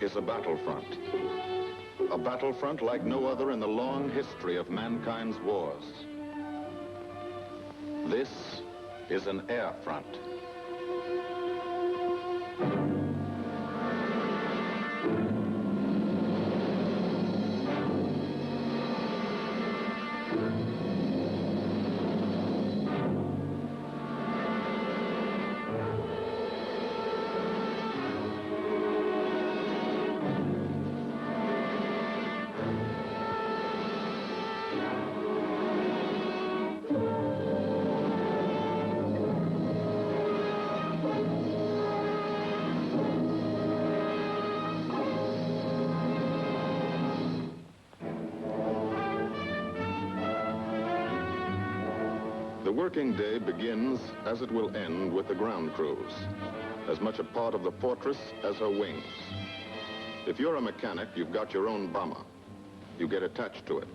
is a battlefront. A battlefront like no other in the long history of mankind's wars. This is an air front. The working day begins, as it will end, with the ground crews, as much a part of the fortress as her wings. If you're a mechanic, you've got your own bomber. You get attached to it.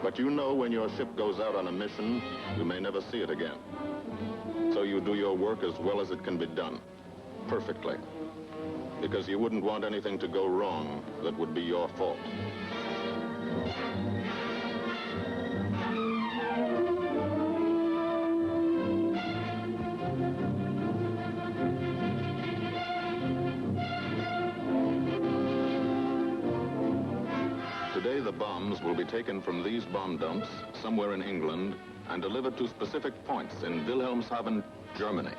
But you know when your ship goes out on a mission, you may never see it again. So you do your work as well as it can be done, perfectly. Because you wouldn't want anything to go wrong that would be your fault. Today, the bombs will be taken from these bomb dumps somewhere in England and delivered to specific points in Wilhelmshaven, Germany.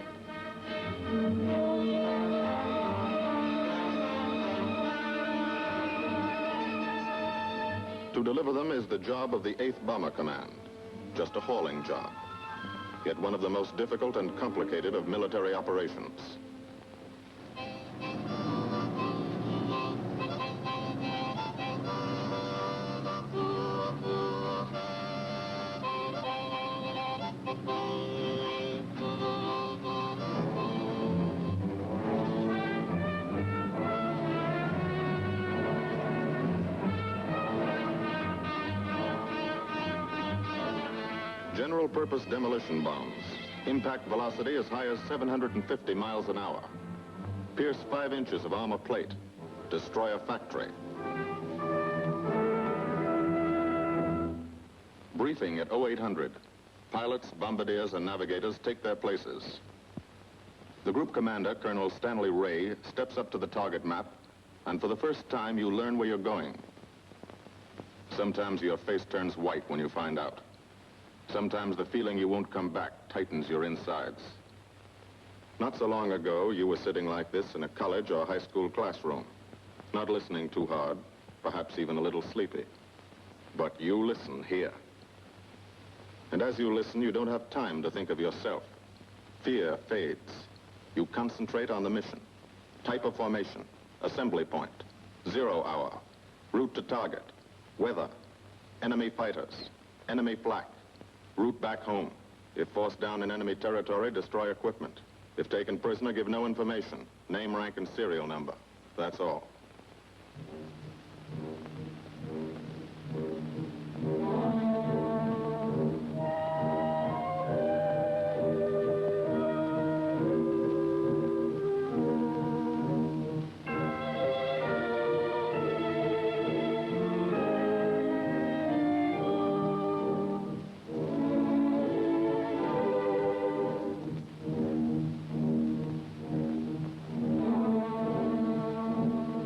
To deliver them is the job of the 8th Bomber Command, just a hauling job, yet one of the most difficult and complicated of military operations. General-purpose demolition bombs. Impact velocity as high as 750 miles an hour. Pierce 5 inches of armor plate. Destroy a factory. Briefing at 0800. Pilots, bombardiers, and navigators take their places. The group commander, Colonel Stanley Ray, steps up to the target map, and for the first time, you learn where you're going. Sometimes your face turns white when you find out. Sometimes the feeling you won't come back tightens your insides. Not so long ago, you were sitting like this in a college or high school classroom, not listening too hard, perhaps even a little sleepy. But you listen here. And as you listen, you don't have time to think of yourself. Fear fades. You concentrate on the mission. Type of formation, assembly point, 0 hour, route to target, weather, enemy fighters, enemy flak. Route back home. If forced down in enemy territory, destroy equipment. If taken prisoner, give no information. Name, rank, and serial number. That's all.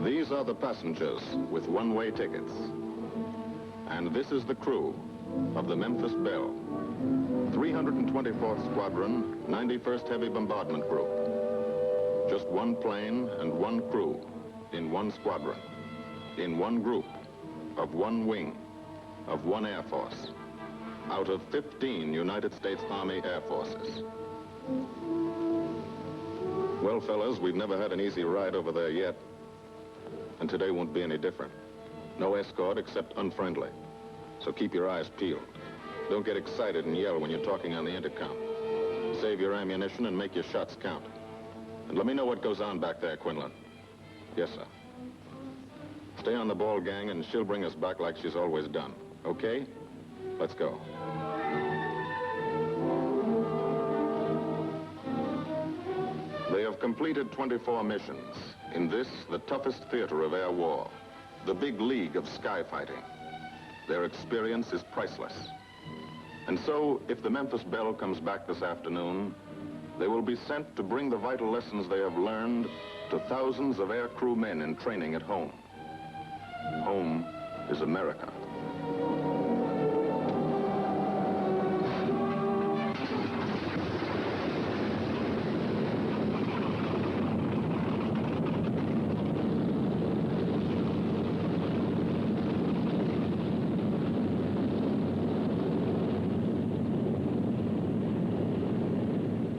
These are the passengers with one-way tickets. And this is the crew of the Memphis Belle, 324th Squadron, 91st Heavy Bombardment Group. Just one plane and one crew in one squadron, in one group, of one wing, of one Air Force, out of 15 United States Army Air Forces. Well, fellas, we've never had an easy ride over there yet. And today won't be any different. No escort except unfriendly. So keep your eyes peeled. Don't get excited and yell when you're talking on the intercom. Save your ammunition and make your shots count. And let me know what goes on back there, Quinlan. Yes, sir. Stay on the ball, gang, and she'll bring us back like she's always done. Okay? Let's go. They have completed 24 missions In this, the toughest theater of air war, the big league of sky fighting, their experience is priceless. And so, if the Memphis Belle comes back this afternoon, they will be sent to bring the vital lessons they have learned to thousands of air crew men in training at home. Home is America.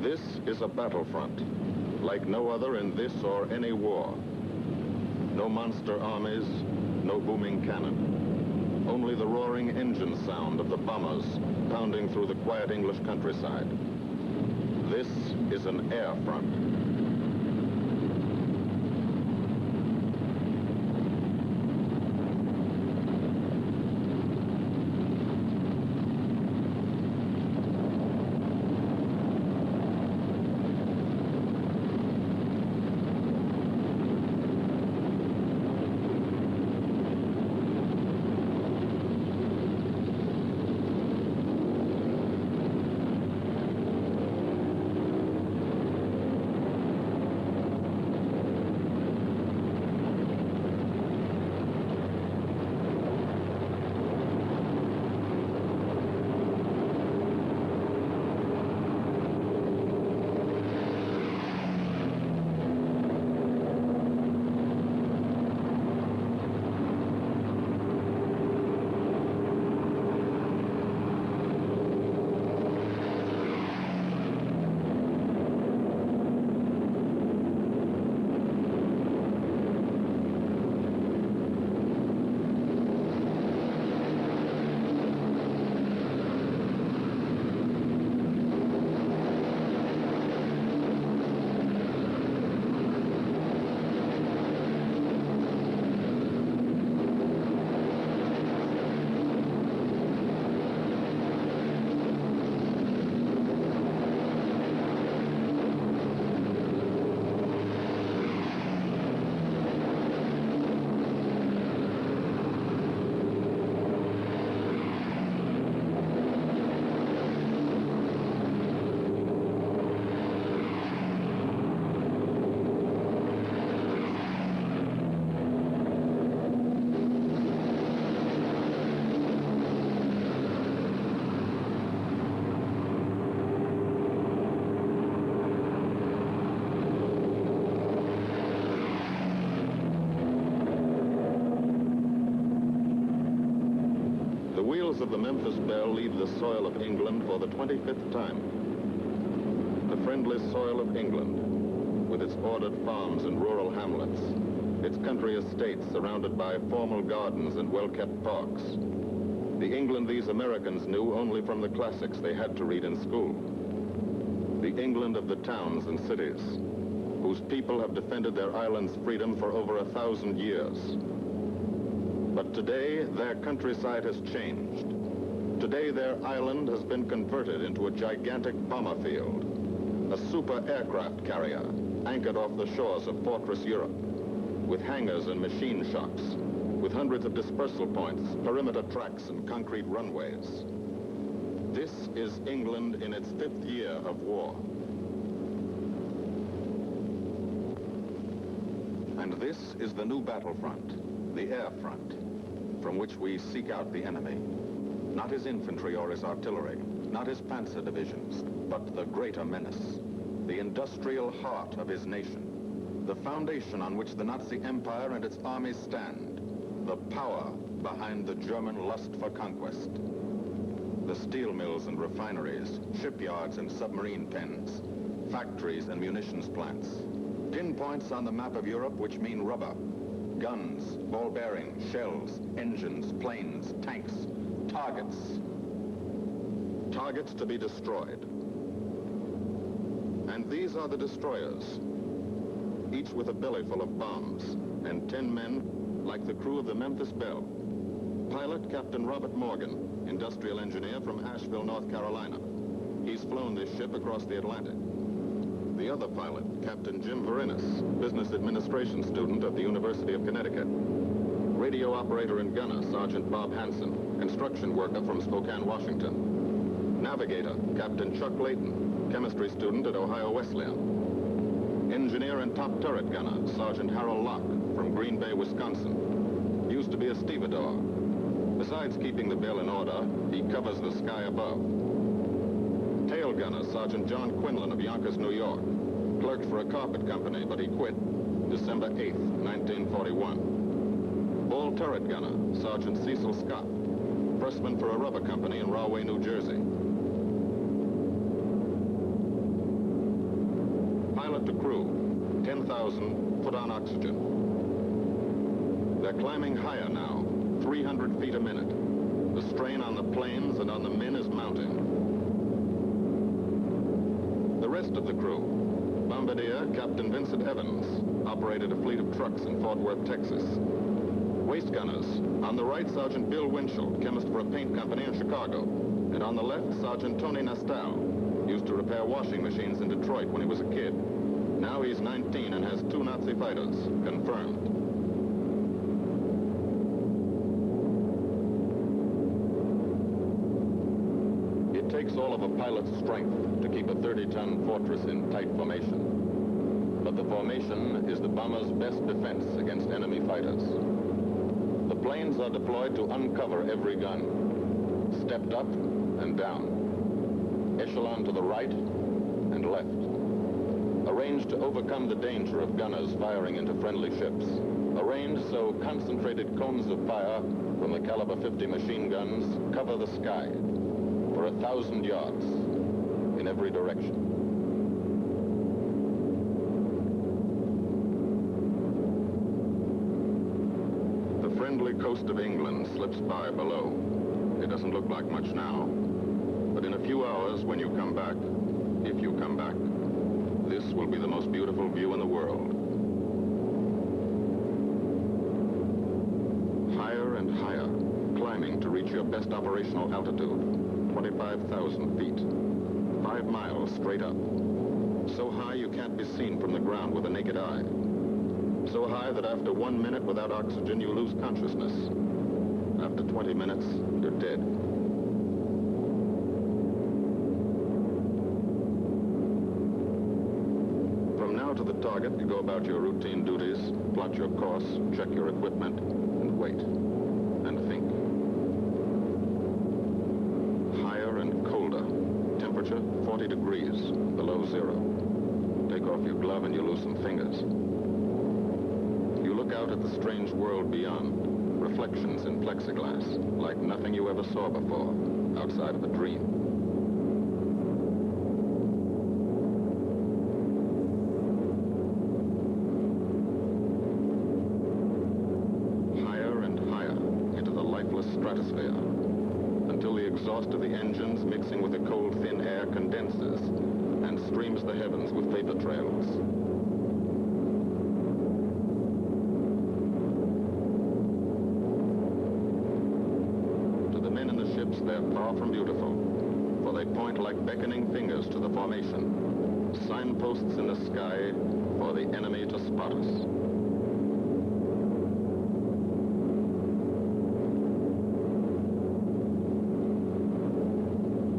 This is a battlefront, like no other in this or any war. No monster armies, no booming cannon. Only the roaring engine sound of the bombers pounding through the quiet English countryside. This is an air front. Of the Memphis Belle leave the soil of England for the 25th time. The friendly soil of England, with its ordered farms and rural hamlets, its country estates surrounded by formal gardens and well-kept parks. The England these Americans knew only from the classics they had to read in school. The England of the towns and cities, whose people have defended their island's freedom for over 1,000 years. But today, their countryside has changed. Today, their island has been converted into a gigantic bomber field, a super aircraft carrier anchored off the shores of Fortress Europe, with hangars and machine shops, with hundreds of dispersal points, perimeter tracks, and concrete runways. This is England in its 5th year of war. And this is the new battlefront, the air front, from which we seek out the enemy. Not his infantry or his artillery, not his panzer divisions, but the greater menace, the industrial heart of his nation, the foundation on which the Nazi Empire and its armies stand, the power behind the German lust for conquest. The steel mills and refineries, shipyards and submarine pens, factories and munitions plants, pinpoints on the map of Europe which mean rubber, guns, ball bearings, shells, engines, planes, tanks, targets. Targets to be destroyed. And these are the destroyers, each with a belly full of bombs, and 10 men like the crew of the Memphis Belle. Pilot Captain Robert Morgan, industrial engineer from Asheville, North Carolina. He's flown this ship across the Atlantic. The other pilot, Captain Jim Verinis, business administration student at the University of Connecticut. Radio operator and gunner, Sergeant Bob Hansen, construction worker from Spokane, Washington. Navigator, Captain Chuck Layton, chemistry student at Ohio Wesleyan. Engineer and top turret gunner, Sergeant Harold Locke, from Green Bay, Wisconsin. Used to be a stevedore. Besides keeping the Belle in order, he covers the sky above. Tail gunner, Sergeant John Quinlan of Yonkers, New York. Clerked for a carpet company, but he quit December 8th, 1941. Ball turret gunner, Sergeant Cecil Scott. Pressman for a rubber company in Rahway, New Jersey. Pilot to crew, 10,000, put on oxygen. They're climbing higher now, 300 feet a minute. The strain on the planes and on the men is mounting. The rest of the crew, Bombardier Captain Vincent Evans, operated a fleet of trucks in Fort Worth, Texas. Waist gunners, on the right, Sergeant Bill Winchell, chemist for a paint company in Chicago. And on the left, Sergeant Tony Nastal, used to repair washing machines in Detroit when he was a kid. Now he's 19 and has 2 Nazi fighters, confirmed. It takes all of a pilot's strength to keep a 30-ton fortress in tight formation. But the formation is the bomber's best defense against enemy fighters. The planes are deployed to uncover every gun. Stepped up and down. Echelon to the right and left. Arranged to overcome the danger of gunners firing into friendly ships. Arranged so concentrated cones of fire from the caliber 50 machine guns cover the sky for 1,000 yards in every direction. The friendly coast of England slips by below. It doesn't look like much now, but in a few hours when you come back, if you come back, this will be the most beautiful view in the world. Higher and higher, climbing to reach your best operational altitude, 25,000 feet, 5 miles straight up. So high you can't be seen from the ground with the naked eye. So high that after 1 minute without oxygen, you lose consciousness. After 20 minutes, you're dead. To the target, you go about your routine duties, plot your course, check your equipment, and wait, and think. Higher and colder. Temperature, 40 degrees, below zero. Take off your glove and you lose some fingers. You look out at the strange world beyond, reflections in plexiglass, like nothing you ever saw before, outside of a dream. Stratosphere, until the exhaust of the engines mixing with the cold, thin air condenses and streams the heavens with vapor trails. To the men in the ships, they're far from beautiful, for they point like beckoning fingers to the formation, signposts in the sky for the enemy to spot us.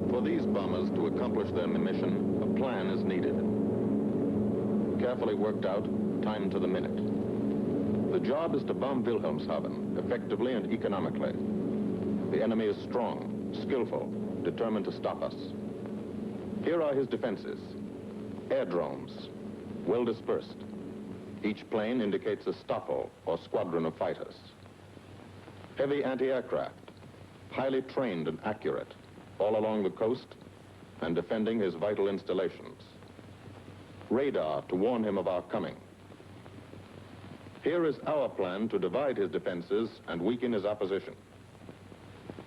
For these bombers to accomplish their mission, a plan is needed. Carefully worked out, timed to the minute. The job is to bomb Wilhelmshaven effectively and economically. The enemy is strong, skillful, determined to stop us. Here are his defenses. Airdromes, well dispersed. Each plane indicates a stoppel or squadron of fighters. Heavy anti-aircraft, highly trained and accurate, all along the coast and defending his vital installations. Radar to warn him of our coming. Here is our plan to divide his defenses and weaken his opposition.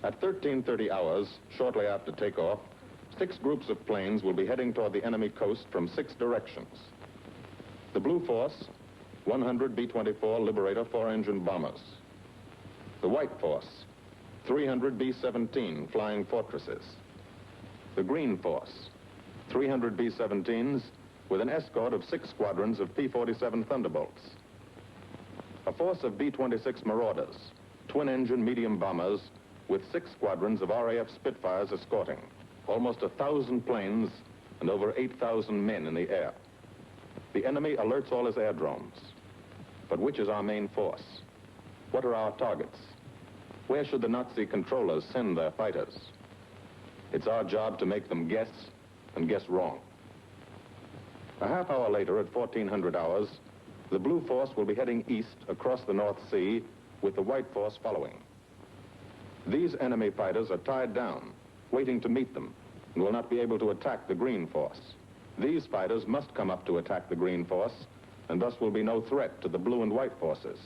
At 13:30 hours, shortly after takeoff, 6 groups of planes will be heading toward the enemy coast from 6 directions. The Blue Force, 100 B-24 Liberator 4-engine bombers. The White Force, 300 B-17 Flying Fortresses. The Green Force, 300 B-17s with an escort of 6 squadrons of P-47 Thunderbolts. A force of B-26 Marauders, twin-engine medium bombers, with 6 squadrons of RAF Spitfires escorting. Almost 1,000 planes and over 8,000 men in the air. The enemy alerts all his aerodromes. But which is our main force? What are our targets? Where should the Nazi controllers send their fighters? It's our job to make them guess, and guess wrong. A half hour later, at 1400 hours, the Blue Force will be heading east across the North Sea, with the White Force following. These enemy fighters are tied down, waiting to meet them, and will not be able to attack the Green Force. These fighters must come up to attack the Green Force, and thus will be no threat to the Blue and White Forces.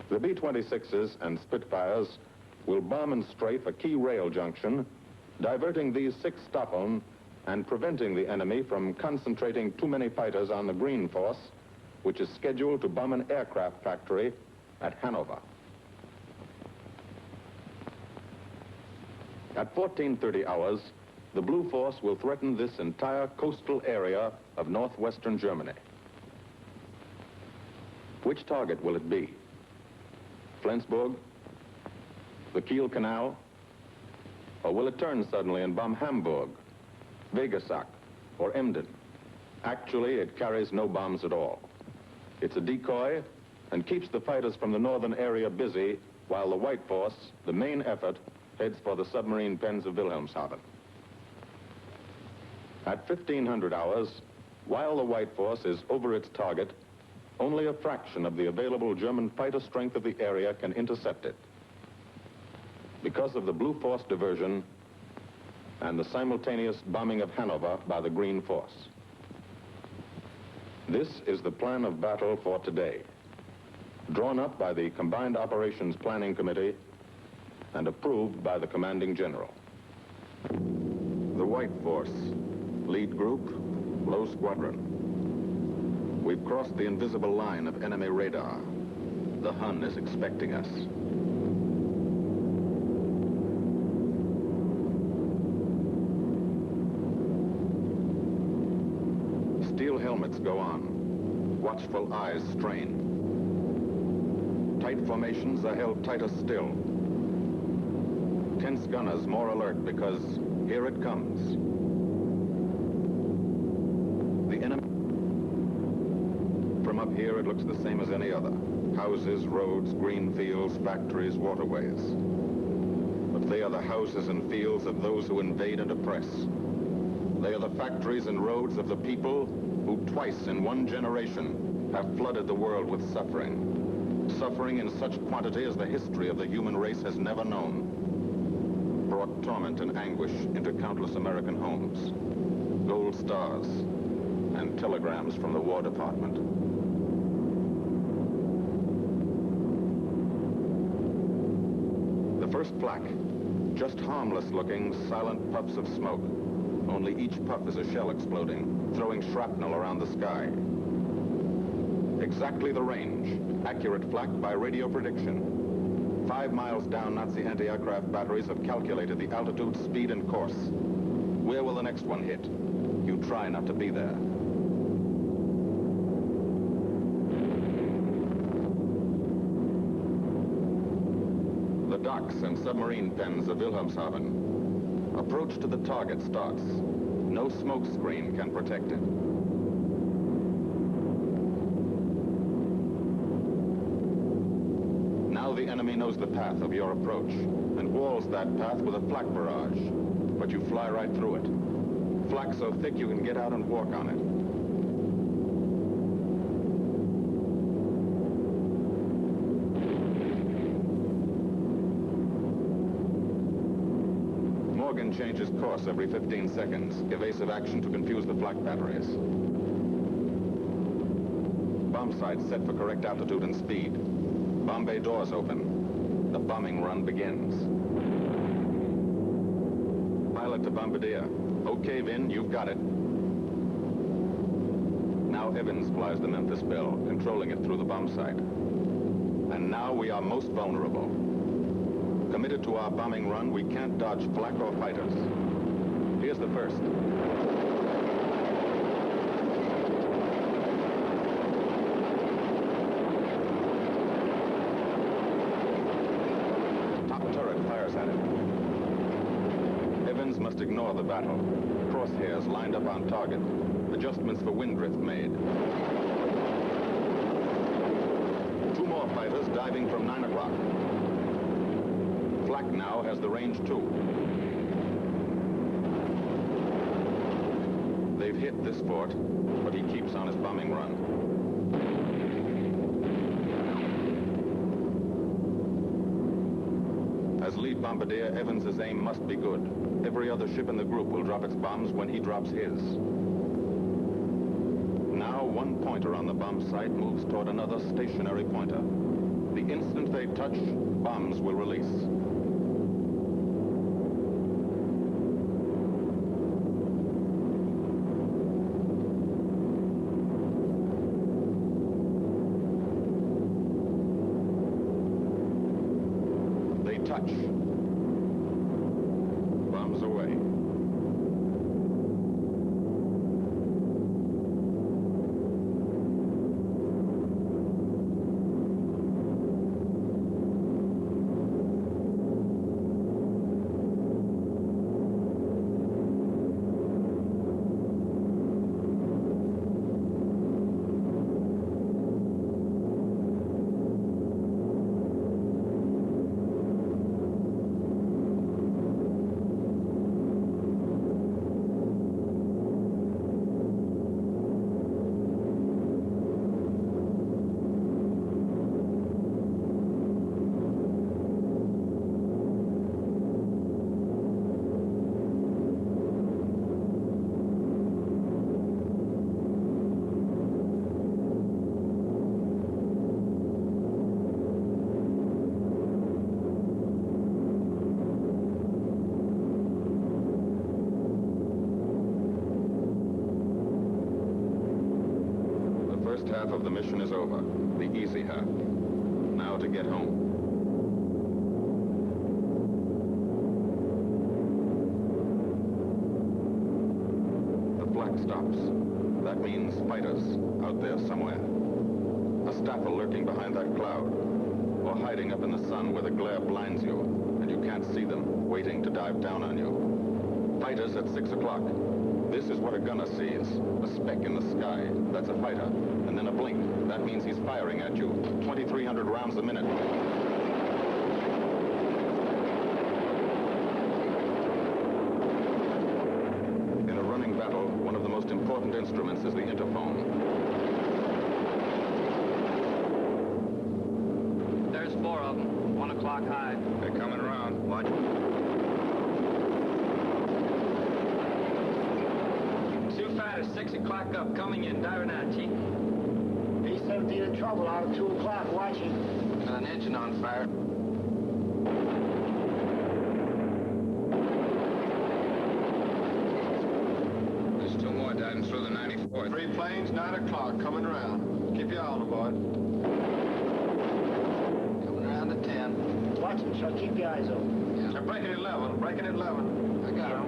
The B-26s and Spitfires will bomb and strafe a key rail junction, diverting these 6 Staffeln and preventing the enemy from concentrating too many fighters on the Green Force, which is scheduled to bomb an aircraft factory at Hanover. At 1430 hours, the Blue Force will threaten this entire coastal area of northwestern Germany. Which target will it be? Flensburg? The Kiel Canal? Or will it turn suddenly and bomb Hamburg, Wegesack, or Emden? Actually, it carries no bombs at all. It's a decoy and keeps the fighters from the northern area busy while the White Force, the main effort, heads for the submarine pens of Wilhelmshaven. At 1500 hours, while the White Force is over its target, only a fraction of the available German fighter strength of the area can intercept it. Because of the Blue Force diversion and the simultaneous bombing of Hanover by the Green Force. This is the plan of battle for today, drawn up by the Combined Operations Planning Committee and approved by the Commanding General. The White Force, lead group, low squadron. We've crossed the invisible line of enemy radar. The Hun is expecting us. Steel helmets go on. Watchful eyes strain. Tight formations are held tighter still. Tense gunners more alert because here it comes. The enemy. From up here, it looks the same as any other. Houses, roads, green fields, factories, waterways. But they are the houses and fields of those who invade and oppress. They are the factories and roads of the people who twice in one generation have flooded the world with suffering. Suffering in such quantity as the history of the human race has never known. Brought torment and anguish into countless American homes. Gold stars and telegrams from the War Department. The first flak, just harmless-looking, silent puffs of smoke. Only each puff is a shell exploding, throwing shrapnel around the sky. Exactly the range, accurate flak by radio prediction. 5 miles down, Nazi anti-aircraft batteries have calculated the altitude, speed, and course. Where will the next one hit? You try not to be there. The docks and submarine pens of Wilhelmshaven. Approach to the target starts. No smoke screen can protect it. Now the enemy knows the path of your approach and walls that path with a flak barrage. But you fly right through it. Flak so thick you can get out and walk on it. Morgan changes course every 15 seconds. Evasive action to confuse the flak batteries. Bomb sights set for correct altitude and speed. Bomb bay doors open. The bombing run begins. Pilot to bombardier. Okay, Vin, you've got it. Now Evans flies the Memphis Belle, controlling it through the bomb site. And now we are most vulnerable. Committed to our bombing run, we can't dodge flak or fighters. Here's the first. must ignore the battle. Crosshairs lined up on target. Adjustments for wind drift made. 2 more fighters diving from 9 o'clock. Flack now has the range too. They've hit this fort, but he keeps on his bombing run. As lead bombardier, Evans's aim must be good. Every other ship in the group will drop its bombs when he drops his. Now, one pointer on the bomb site moves toward another stationary pointer. The instant they touch, bombs will release. They touch. Bombs away. Half of the mission is over, the easy half. Now to get home. The flak stops. That means fighters out there somewhere. A staffer lurking behind that cloud, or hiding up in the sun where the glare blinds you, and you can't see them, waiting to dive down on you. Fighters at 6 o'clock. This is what a gunner sees. A speck in the sky. That's a fighter. And then a blink. That means he's firing at you. 2,300 rounds a minute. In a running battle, one of the most important instruments is the interphone. There's 4 of them. 1 o'clock high. They're coming around. Watch. Fighters, 6 o'clock up, coming in, diving out, Chief. B-17 in trouble out at 2 o'clock, watching. Got an engine on fire. There's 2 more diving through the 94th. 3 planes, 9 o'clock, coming around. Keep your eye on the board. Coming around to 10. Watch them, Chuck. Keep your eyes open. Yeah. They're breaking at 11, breaking at 11. I got him.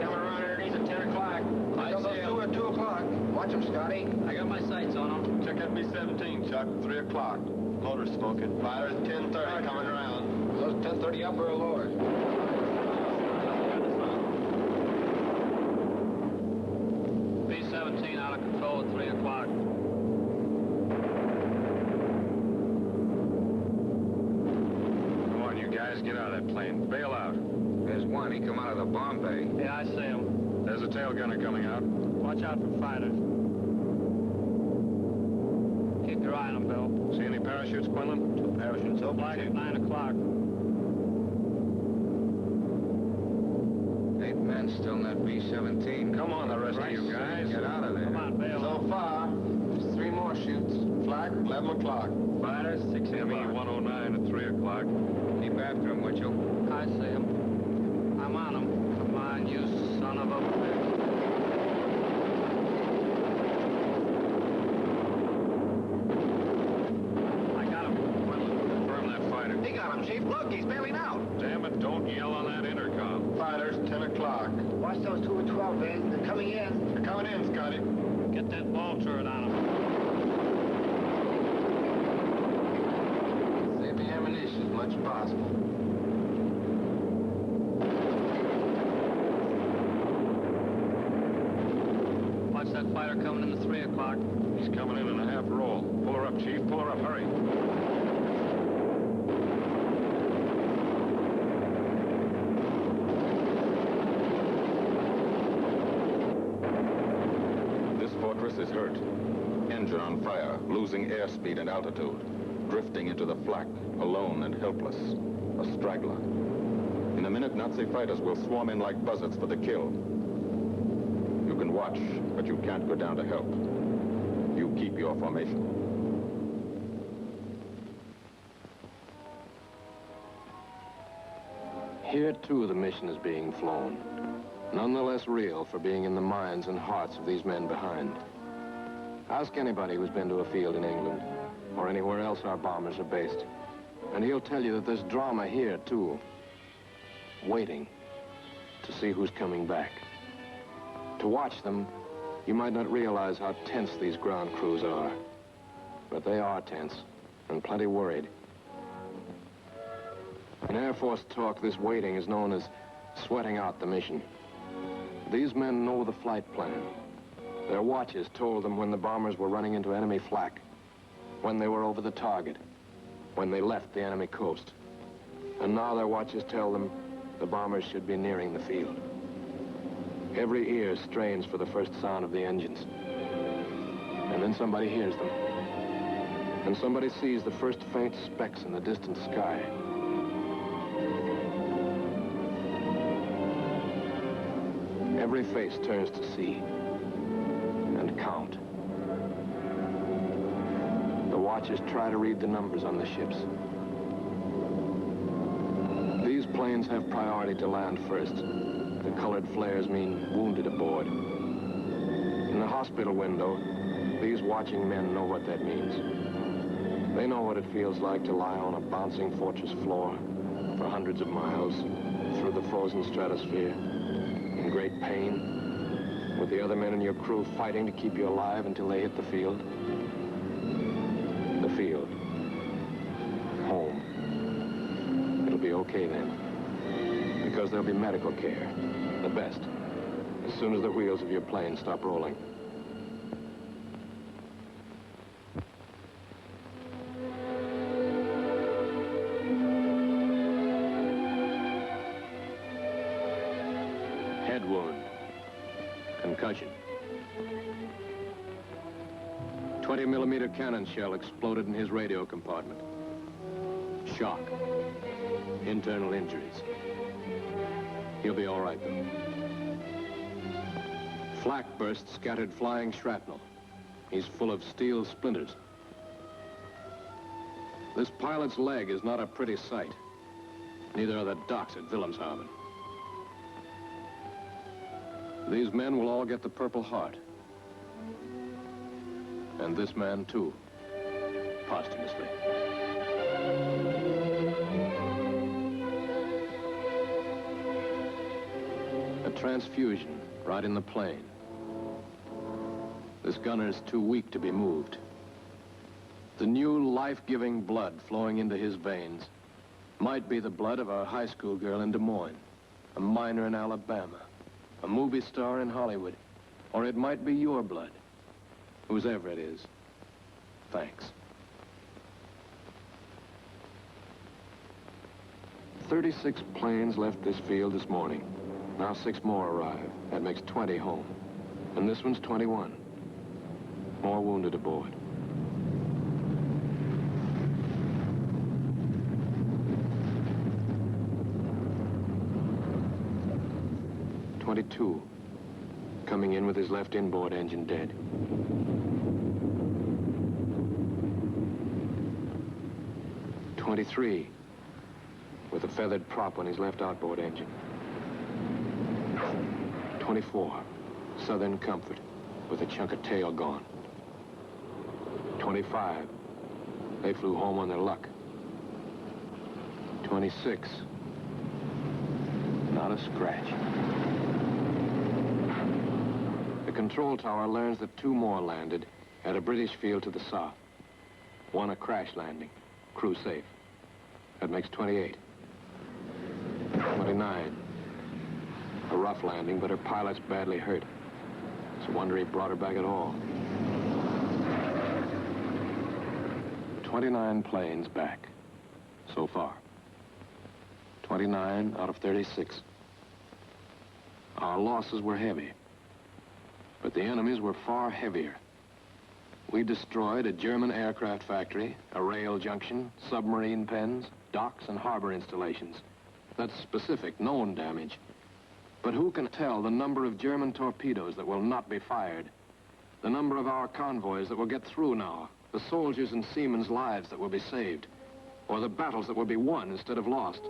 Coming around underneath at 10 o'clock. I Those see 2 him. at 2 o'clock. Watch him, Scotty. I got my sights on him. Check that B-17, Chuck, 3 o'clock. Motor smoking. Fire at 10:30, coming around. Are those 10:30 up or lower? B-17 out of control at 3 o'clock. Come on, you guys, get out of that plane. Bail out. There's one. He come out of the bomb bay. Yeah, I see him. There's a tail gunner coming out. Watch out for fighters. Keep your eye on them, Bill. See any parachutes, Quinlan? 2 parachutes open. Flag at 9 o'clock. 8 men still in that B-17. Come on, the rest of you guys. Get out of there. Come on, Bill. So far, There's 3 more shoots. flag, 11 o'clock. Fighters, 6 Me, o'clock. 109 at 3 o'clock. Keep after him, would you? I see him. I'm on him. Come on, you son of a bitch. I got him. Confirm that fighter. He got him, Chief. Look, he's bailing out. Damn it, don't yell on that intercom. Fighters, 10 o'clock. Watch those 2 at 12, man. They're coming in. They're coming in, Scotty. Get that ball turret on him. Save the ammunition as much as possible. that fighter coming in at 3 o'clock. He's coming in a half roll. Pull her up, Chief. Pull her up. Hurry. This fortress is hurt. Engine on fire, losing airspeed and altitude. Drifting into the flak, alone and helpless. A straggler. In a minute, Nazi fighters will swarm in like buzzards for the kill. You can watch, but you can't go down to help. You keep your formation. Here, too, the mission is being flown. None the less real for being in the minds and hearts of these men behind. Ask anybody who's been to a field in England, or anywhere else our bombers are based, and he'll tell you that there's drama here, too. Waiting to see who's coming back. To watch them, you might not realize how tense these ground crews are. But they are tense, and plenty worried. In Air Force talk, this waiting is known as sweating out the mission. These men know the flight plan. Their watches told them when the bombers were running into enemy flak, when they were over the target, when they left the enemy coast. And now their watches tell them the bombers should be nearing the field. Every ear strains for the first sound of the engines. And then somebody hears them. And somebody sees the first faint specks in the distant sky. Every face turns to see and count. The watchers try to read the numbers on the ships. These planes have priority to land first. The colored flares mean wounded aboard. In the hospital window, these watching men know what that means. They know what it feels like to lie on a bouncing fortress floor for hundreds of miles through the frozen stratosphere in great pain, with the other men in your crew fighting to keep you alive until they hit the field. The field. Home. It'll be okay then. Because there'll be medical care. The best. As soon as the wheels of your plane stop rolling. Head wound. Concussion. 20-millimeter cannon shell exploded in his radio compartment. Shock. Internal injuries. He'll be all right, though. Flak burst scattered flying shrapnel. He's full of steel splinters. This pilot's leg is not a pretty sight. Neither are the docks at Wilhelmshaven. These men will all get the Purple Heart. And this man, too, posthumously. A transfusion right in the plane. This gunner's too weak to be moved. The new life-giving blood flowing into his veins might be the blood of a high school girl in Des Moines, a miner in Alabama, a movie star in Hollywood, or it might be your blood. Whoever it is, thanks. 36 planes left this field this morning. Now 6 more arrive. That makes 20 home. And this one's 21. More wounded aboard. .22, coming in with his left inboard engine dead. .23, with a feathered prop on his left outboard engine. .24, Southern Comfort, with a chunk of tail gone. .25, they flew home on their luck. .26, not a scratch. The control tower learns that 2 more landed at a British field to the south. 1 a crash landing, crew safe. That makes 28. 29. A rough landing, but her pilot's badly hurt. It's a wonder he brought her back at all. 29 planes back, so far. 29 out of 36. Our losses were heavy, but the enemy's were far heavier. We destroyed a German aircraft factory, a rail junction, submarine pens, docks and harbor installations. That's specific, known damage. But who can tell the number of German torpedoes that will not be fired? The number of our convoys that will get through now? The soldiers' and seamen's lives that will be saved? Or the battles that will be won instead of lost?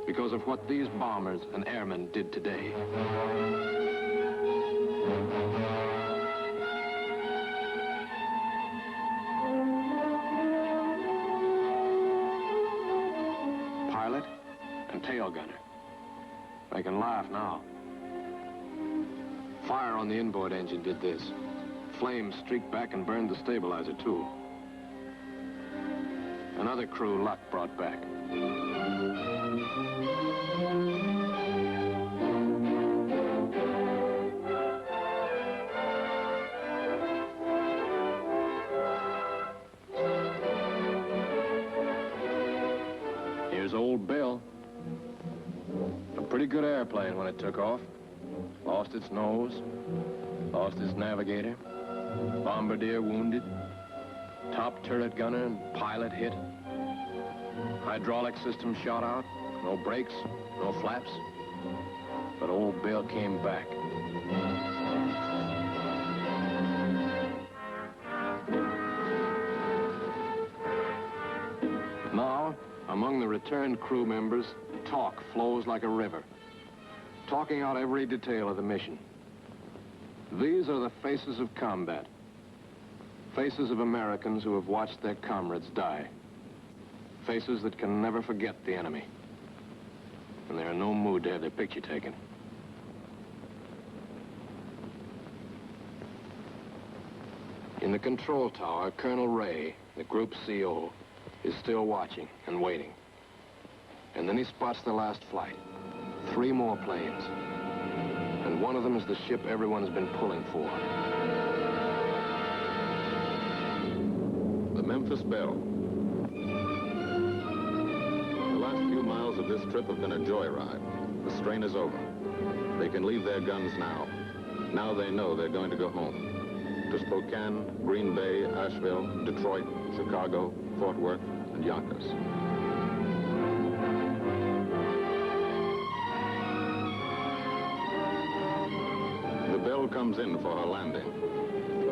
Because of what these bombers and airmen did today. Pilot and tail gunner. They can laugh now. Fire on the inboard engine did this. Flames streaked back and burned the stabilizer, too. Another crew luck brought back. Here's old Belle. A pretty good airplane when it took off. Lost its nose, lost its navigator, bombardier wounded, top turret gunner and pilot hit. Hydraulic system shot out, no brakes, no flaps. But old Belle came back. Now, among the returned crew members, talk flows like a river, talking out every detail of the mission. These are the faces of combat. Faces of Americans who have watched their comrades die. Faces that can never forget the enemy. And they're in no mood to have their picture taken. In the control tower, Colonel Ray, the group CO, is still watching and waiting. And then he spots the last flight. 3 more planes. And one of them is the ship everyone's been pulling for. The Memphis Belle. The last few miles of this trip have been a joyride. The strain is over. They can leave their guns now. Now they know they're going to go home. To Spokane, Green Bay, Asheville, Detroit, Chicago, Fort Worth, and Yonkers. The Belle comes in for her landing.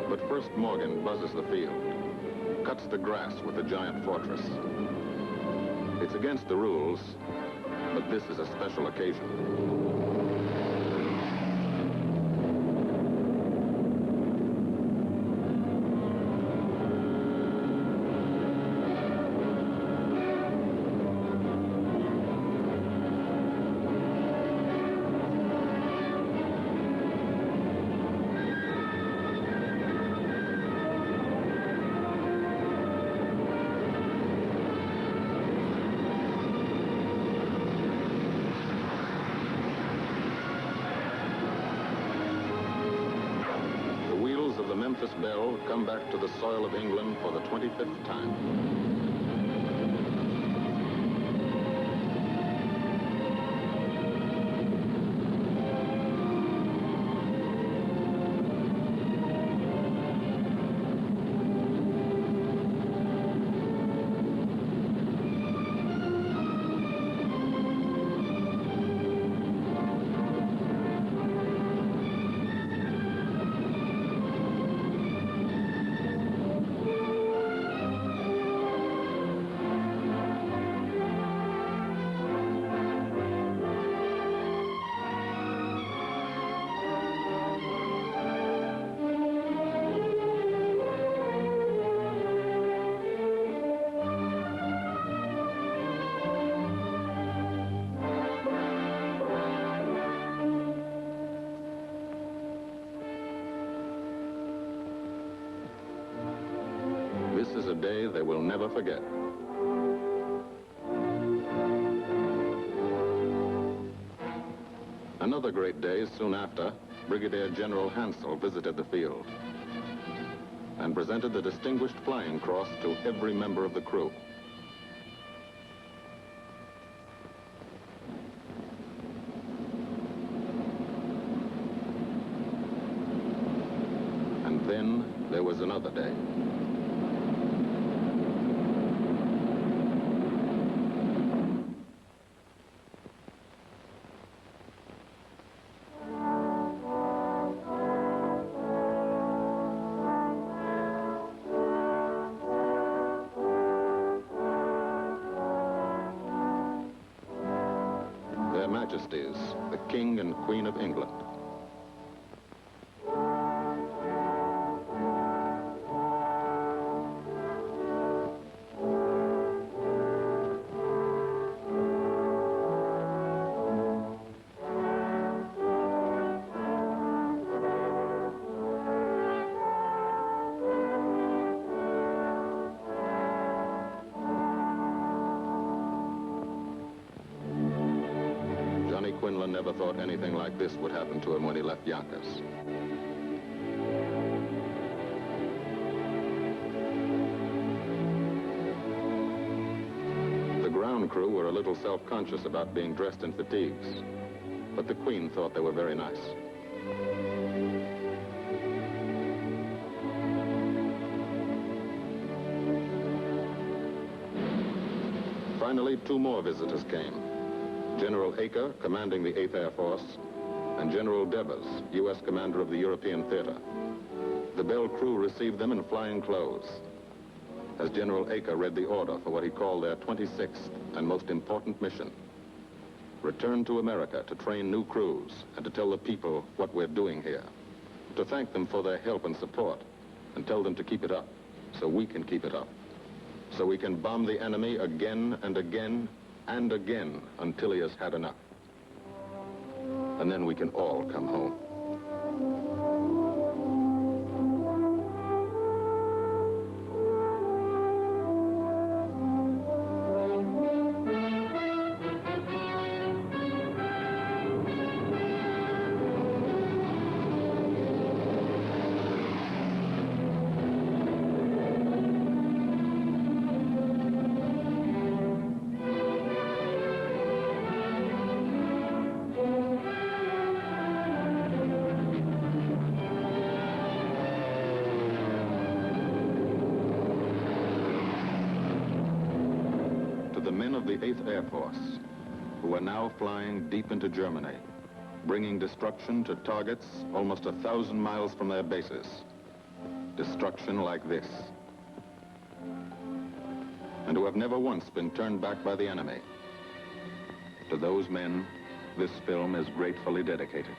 But first Morgan buzzes the field, cuts the grass with the giant fortress. It's against the rules, but this is a special occasion. The Memphis Belle come back to the soil of England for the 25th time. This is a day they will never forget. Another great day soon after, Brigadier General Hansel visited the field and presented the Distinguished Flying Cross to every member of the crew. And then there was another day. Their Majesties, the King and Queen of England. Quinlan never thought anything like this would happen to him when he left Yonkers. The ground crew were a little self-conscious about being dressed in fatigues, but the Queen thought they were very nice. Finally, 2 more visitors came. General Acre, commanding the 8th Air Force, and General Devers, U.S. commander of the European Theater. The Belle crew received them in flying clothes, as General Acre read the order for what he called their 26th and most important mission. Return to America to train new crews and to tell the people what we're doing here. To thank them for their help and support and tell them to keep it up so we can keep it up. So we can bomb the enemy again and again and again until he has had enough. And then we can all come home. The men of the 8th Air Force, who are now flying deep into Germany, bringing destruction to targets almost 1,000 miles from their bases. Destruction like this. And who have never once been turned back by the enemy. To those men, this film is gratefully dedicated.